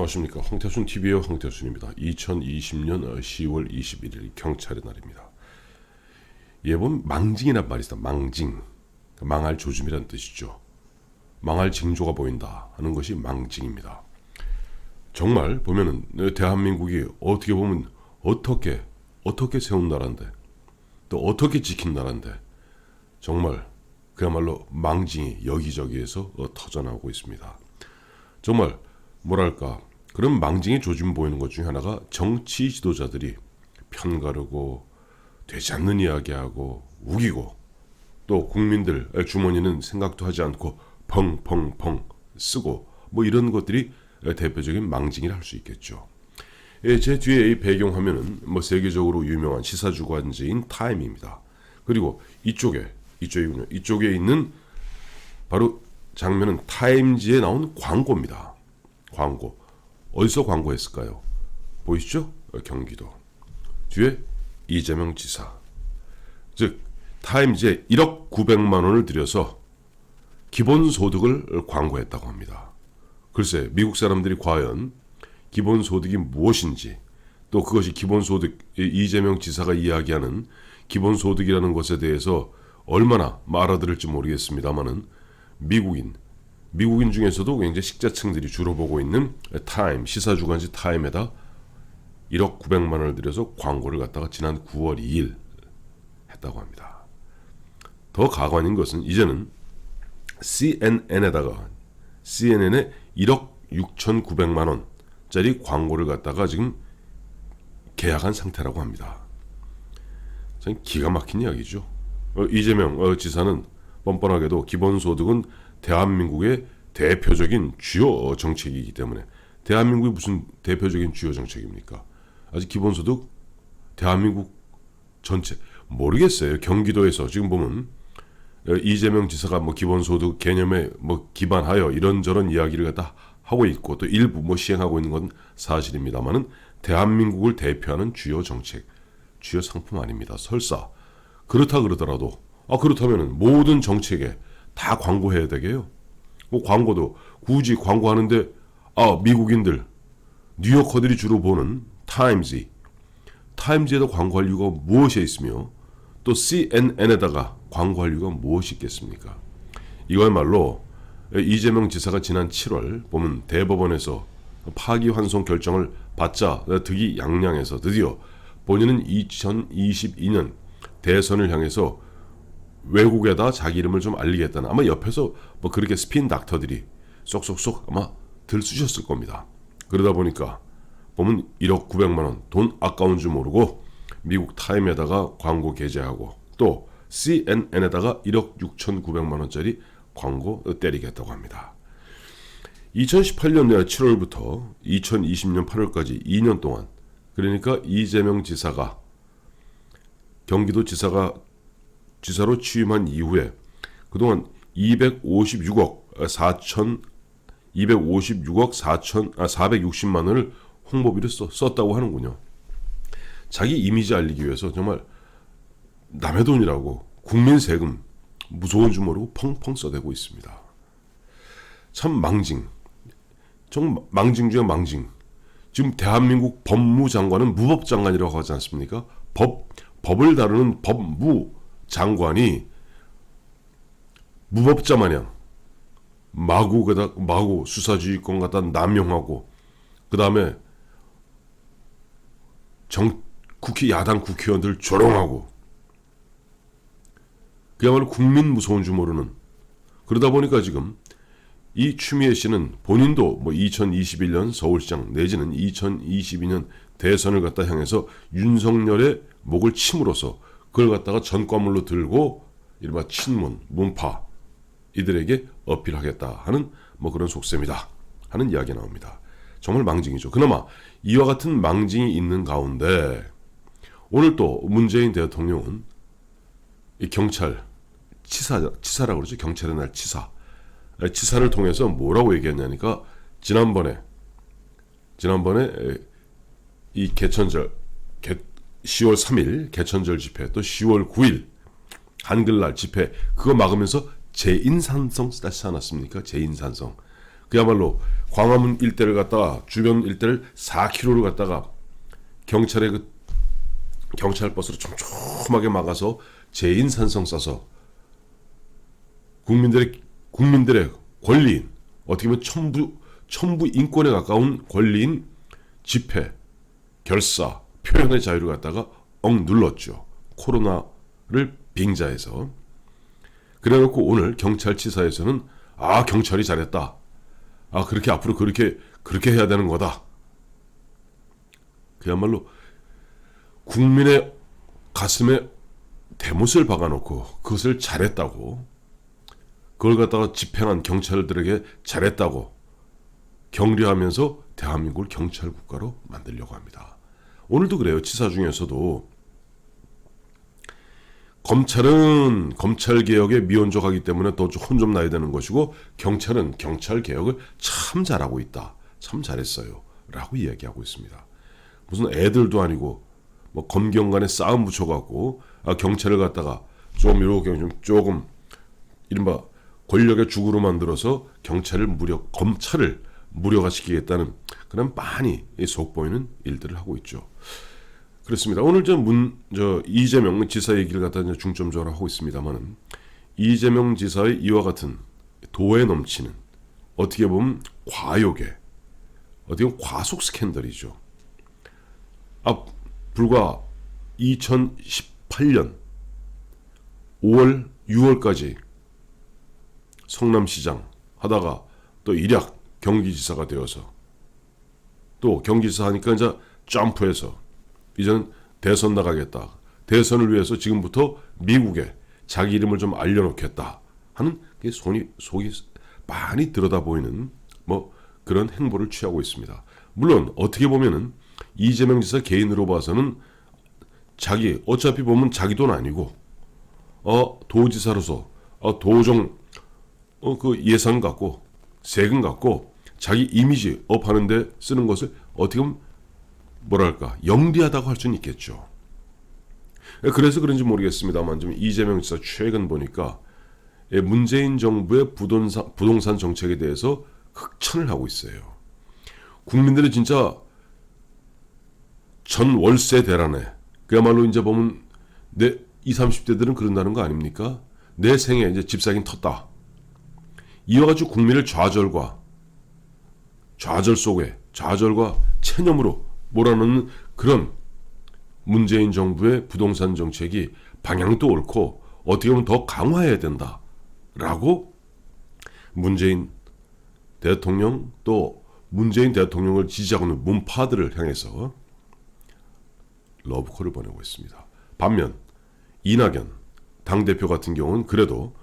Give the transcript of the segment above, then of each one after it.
안녕하십니까. 황태순TV의 황태순입니다. 2020년 10월 21일 경찰의 날입니다. 예본 망징이란 말이 있다. 망징. 망할 조짐이란 뜻이죠. 망할 징조가 보인다 하는 것이 망징입니다. 정말 보면은 대한민국이 어떻게 보면 어떻게 세운 나라인데 또 어떻게 지킨 나라인데 정말 그야말로 망징이 여기저기에서 터져나오고 있습니다. 정말 뭐랄까 그런 망징의 조짐 보이는 것 중에 하나가 정치 지도자들이 편가르고 되지 않는 이야기하고 우기고 또 국민들 주머니는 생각도 하지 않고 펑펑펑 쓰고 뭐 이런 것들이 대표적인 망징이라 할 수 있겠죠. 제 뒤에 이 배경화면은 뭐 세계적으로 유명한 시사주간지인 타임입니다. 그리고 이쪽이군요. 이쪽에 있는 바로 장면은 타임지에 나온 광고입니다. 광고. 어디서 광고했을까요? 보이시죠? 경기도. 뒤에 이재명 지사. 즉 타임지에 1억 900만 원을 들여서 기본소득을 광고했다고 합니다. 글쎄 미국 사람들이 과연 기본소득이 무엇인지 또 그것이 기본소득 이재명 지사가 이야기하는 기본소득이라는 것에 대해서 얼마나 알아들을지 모르겠습니다만은 미국인 중에서도 굉장히 식자층들이 주로 보고 있는 타임, 시사주간지 타임에다 1억 900만 원을 들여서 광고를 갖다가 지난 9월 2일 했다고 합니다. 더 가관인 것은 이제는 CNN에 1억 6,900만 원짜리 광고를 갖다가 지금 계약한 상태라고 합니다. 참 기가 막힌 이야기죠. 이재명 지사는 뻔뻔하게도 기본소득은 대한민국의 대표적인 주요 정책이기 때문에 대한민국이 무슨 대표적인 주요 정책입니까? 아직 기본소득 대한민국 전체 모르겠어요. 경기도에서 지금 보면 이재명 지사가 뭐 기본소득 개념에 뭐 기반하여 이런저런 이야기를 갖다 하고 있고 또 일부 뭐 시행하고 있는 건 사실입니다만은 대한민국을 대표하는 주요 정책, 주요 상품 아닙니다. 설사 그렇다 그러더라도 그렇다면은 모든 정책에 다 광고해야 되게요. 뭐 광고도 굳이 광고하는데 미국인들 뉴요커들이 주로 보는 타임즈에다 광고할 이유가 무엇이 있으며 또 CNN에다가 광고할 이유가 무엇이 있겠습니까? 이거야말로 이재명 지사가 지난 7월 보면 대법원에서 파기환송 결정을 받자 득이양양해서 드디어 본인은 2022년 대선을 향해서 외국에다 자기 이름을 좀 알리겠다는 아마 옆에서 뭐 그렇게 스핀 닥터들이 쏙쏙쏙 아마 들쑤셨을 겁니다. 그러다 보니까 보면 1억 900만 원 돈 아까운 줄 모르고 미국 타임에다가 광고 게재하고 또 CNN에다가 1억 6,900만 원짜리 광고 때리겠다고 합니다. 2018년 7월부터 2020년 8월까지 2년 동안 그러니까 이재명 지사가 경기도 지사로 취임한 이후에 그동안 256억 460만 원을 홍보비를 썼다고 하는군요. 자기 이미지 알리기 위해서 정말 남의 돈이라고 국민 세금 무서운 줄 모르고 펑펑 써대고 있습니다. 참 망징. 정 망징 중에 망징. 지금 대한민국 법무장관은 무법장관이라고 하지 않습니까? 법을 다루는 법무장관이 무법자 마냥 마구 수사지휘권 갖다 남용하고 그 다음에 야당 국회의원들 조롱하고 그야말로 국민 무서운 줄 모르는 그러다 보니까 지금 이 추미애 씨는 본인도 뭐 2021년 서울시장 내지는 2022년 대선을 갖다 향해서 윤석열의 목을 침으로써 그걸 갖다가 전과물로 들고 이른바 친문, 문파 이들에게 어필하겠다 하는 뭐 그런 속셈이다 하는 이야기 나옵니다. 정말 망징이죠. 그나마 이와 같은 망징이 있는 가운데 오늘 또 문재인 대통령은 이 경찰 치사라고 그러죠. 경찰의 날 치사를 통해서 뭐라고 얘기했냐니까 지난번에 이 개천절 10월 3일 개천절 집회 또 10월 9일 한글날 집회 그거 막으면서 재인산성 쓰지 않았습니까? 재인산성 그야말로 광화문 일대를 갖다가 주변 일대를 4km를 갖다가 경찰의 그 경찰 버스로 촘촘하게 막아서 재인산성 쏴서 국민들의 권리인, 어떻게 보면 천부 인권에 가까운 권리인 집회, 결사, 표현의 자유를 갖다가 눌렀죠. 코로나를 빙자해서. 그래놓고 오늘 경찰치사에서는 경찰이 잘했다. 그렇게 앞으로 그렇게 해야 되는 거다. 그야말로 국민의 가슴에 대못을 박아놓고 그것을 잘했다고, 그걸 갖다가 집행한 경찰들에게 잘했다고 격려하면서 대한민국을 경찰 국가로 만들려고 합니다. 오늘도 그래요. 치사 중에서도 검찰은 검찰개혁에 미온적하기 때문에 더 혼 좀 나야 되는 것이고, 경찰은 경찰개혁을 참 잘하고 있다. 참 잘했어요. 라고 이야기하고 있습니다. 무슨 애들도 아니고 뭐 검경 간에 싸움 붙여갖고 경찰을 갖다가 좀 이렇게 조금 이른바 권력의 죽으로 만들어서 검찰을 무력화시키겠다는 그런 많이 속보이는 일들을 하고 있죠. 그렇습니다. 오늘 이재명 지사 얘기를 갖다 중점적으로 하고 있습니다만은, 이재명 지사의 이와 같은 도에 넘치는, 어떻게 보면 과욕의, 어떻게 보면 과속 스캔들이죠. 불과 2018년 5월, 6월까지 성남시장 하다가 또 일약 경기지사가 되어서, 또 경기지사 하니까 이제 점프해서 이제는 대선 나가겠다. 대선을 위해서 지금부터 미국에 자기 이름을 좀 알려놓겠다 하는 속이 많이 들여다보이는 그런 행보를 취하고 있습니다. 물론 어떻게 보면은 이재명 지사 개인으로 봐서는 어차피 보면 자기 돈 아니고 도지사로서 도정 그 예산 갖고 세금 갖고 자기 이미지 업하는데 쓰는 것을 어떻게 보면 영리하다고 할 수는 있겠죠. 그래서 그런지 모르겠습니다만 좀 이재명 지사 최근 보니까 문재인 정부의 부동산 정책에 대해서 극찬을 하고 있어요. 국민들은 진짜 전 월세 대란에, 그야말로 이제 보면 내 20, 30대들은 그런다는 거 아닙니까? 내 생에 이제 집 사긴 텄다. 이와가지고 국민을 좌절과 체념으로 몰아넣는 그런 문재인 정부의 부동산 정책이 방향도 옳고 어떻게 보면 더 강화해야 된다라고 문재인 대통령, 또 문재인 대통령을 지지하고 있는 문파들을 향해서 러브콜을 보내고 있습니다. 반면 이낙연 당대표 같은 경우는 그래도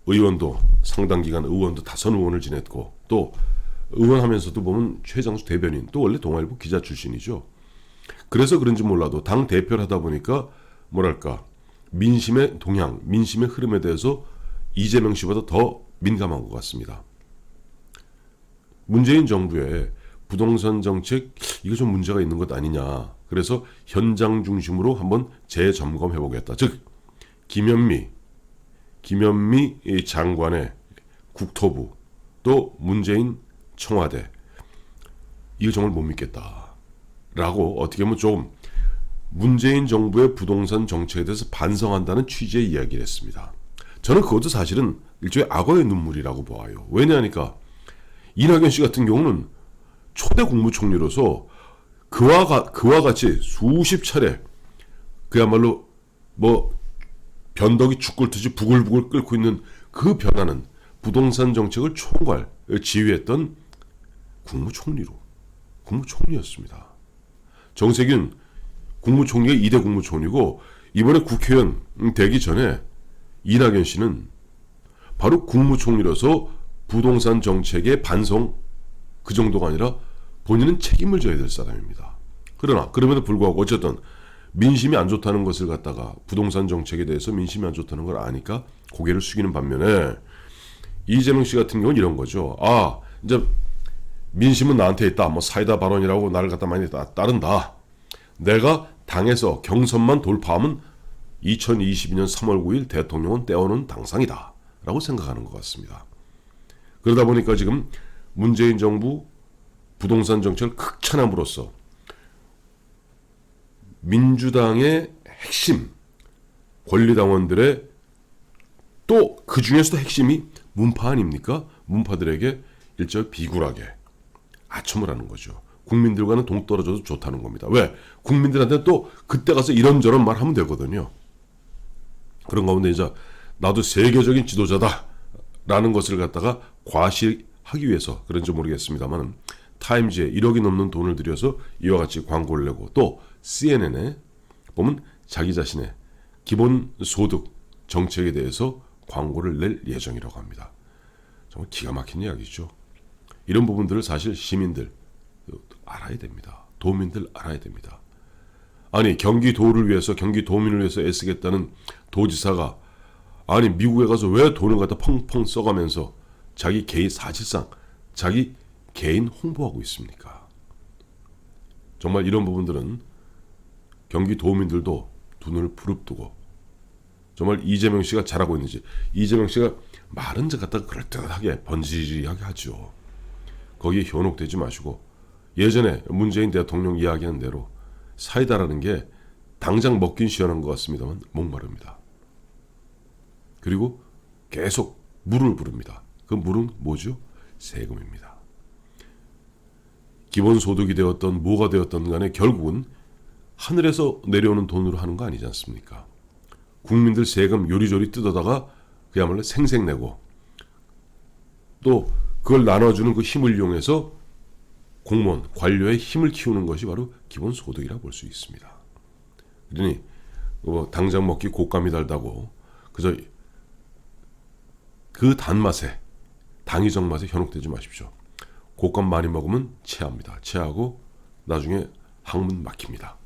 의원도 상당 기간 의원도 다선 의원을 지냈고, 또 의원하면서도 보면 최장수 대변인, 또 원래 동아일보 기자 출신이죠. 그래서 그런지 몰라도 당 대표를 하다 보니까 민심의 동향, 민심의 흐름에 대해서 이재명 씨보다 더 민감한 것 같습니다. 문재인 정부의 부동산 정책, 이거 좀 문제가 있는 것 아니냐. 그래서 현장 중심으로 한번 재점검해 보겠다. 즉 김현미 장관의 국토부, 또 문재인 청와대, 이거 정말 못 믿겠다라고 어떻게 보면 좀 문재인 정부의 부동산 정책에 대해서 반성한다는 취지의 이야기를 했습니다. 저는 그것도 사실은 일종의 악어의 눈물이라고 봐요. 왜냐하니까 이낙연 씨 같은 경우는 초대 국무총리로서 그와 같이 수십 차례 그야말로 변덕이 죽 끓듯이 부글부글 끓고 있는 그 변화는 부동산 정책을 지휘했던 국무총리였습니다. 정세균 국무총리가 2대 국무총리고, 이번에 국회의원 되기 전에 이낙연 씨는 바로 국무총리로서 부동산 정책의 반성, 그 정도가 아니라 본인은 책임을 져야 될 사람입니다. 그러나 그럼에도 불구하고 어쨌든 민심이 안 좋다는 것을 갖다가, 부동산 정책에 대해서 민심이 안 좋다는 걸 아니까 고개를 숙이는 반면에, 이재명 씨 같은 경우는 이런 거죠. 이제 민심은 나한테 있다. 사이다 발언이라고 나를 갖다 많이 따른다. 내가 당에서 경선만 돌파하면 2022년 3월 9일 대통령은 떼어놓은 당상이다 라고 생각하는 것 같습니다. 그러다 보니까 지금 문재인 정부 부동산 정책을 극찬함으로써 민주당의 핵심 권리당원들의 또 그 중에서도 핵심이 문파 아닙니까? 문파들에게 일절 비굴하게 아첨을 하는 거죠. 국민들과는 동떨어져도 좋다는 겁니다. 왜? 국민들한테 또 그때 가서 이런저런 말 하면 되거든요. 그런 가운데 이제 나도 세계적인 지도자다라는 것을 갖다가 과시하기 위해서 그런지 모르겠습니다만 타임즈에 1억이 넘는 돈을 들여서 이와 같이 광고를 내고 또 CNN에 보면 자기 자신의 기본소득 정책에 대해서 광고를 낼 예정이라고 합니다. 정말 기가 막힌 이야기죠. 이런 부분들을 사실 시민들 알아야 됩니다. 도민들 알아야 됩니다. 아니 경기도를 위해서 경기도민을 위해서 애쓰겠다는 도지사가 아니 미국에 가서 왜 돈을 갖다 펑펑 써가면서 자기 개인 사실상 자기 개인 홍보하고 있습니까? 정말 이런 부분들은 경기도민들도 두 눈을 부릅뜨고 정말 이재명 씨가 잘하고 있는지 이재명 씨가 말은 갖다가 그럴듯하게 번지르하게 하죠. 거기에 현혹되지 마시고 예전에 문재인 대통령 이야기한 대로 사이다라는 게 당장 먹긴 시원한 것 같습니다만 목마릅니다. 그리고 계속 물을 부릅니다. 그 물은 뭐죠? 세금입니다. 기본소득이 되었던 뭐가 되었던 간에 결국은 하늘에서 내려오는 돈으로 하는 거 아니지 않습니까? 국민들 세금 요리조리 뜯어다가 그야말로 생색내고 또 그걸 나눠주는 그 힘을 이용해서 공무원, 관료의 힘을 키우는 것이 바로 기본소득이라고 볼 수 있습니다. 그러니 당장 먹기 곶감이 달다고 그저 그 단맛에 당위적 맛에 현혹되지 마십시오. 곶감 많이 먹으면 체합니다. 체하고 나중에 항문 막힙니다.